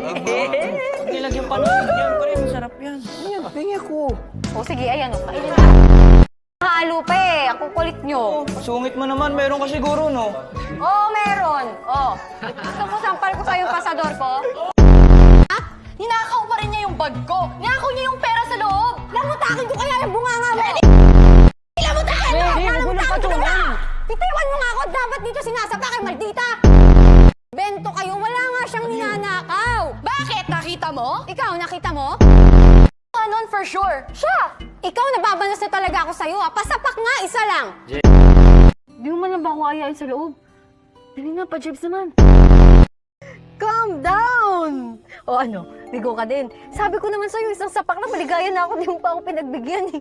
Pag nilagyan pa ng yan, pre, masarap yan. Ayan, pingi ako. O sige, ayan o. Kainin na. Halo pa eh. Ang kukulit nyo. Sungit mo naman, meron ka siguro, no? Oo, meron. Oo. Gusto mo sampal ko sa'yo yung pasador ko? Ninakaw pa rin niya yung bag ko. Ninakaw niya yung pera sa loob. Lamutakin ko kaya yung bunganga mo. Lamutakin ko! Lamutakin ko na! Bitiwan mo nga ako. Dapat dito sinasapa kay Maldita. Bento kayo. Wala nga siyang ninanakaw. Bakit? Nakita mo? Ikaw, nakita mo? Anon for sure. Siya! Ikaw, nababanas na talaga ako sa'yo. Pasapak nga, isa lang. Di mo man lang ba ako ayayin sa loob? Dali nga pa, Jebs naman. Calm down! O ano, ligo ka din. Sabi ko naman sa'yo, isang sapak na maligaya na ako, di mo pa ako pinagbigyan eh.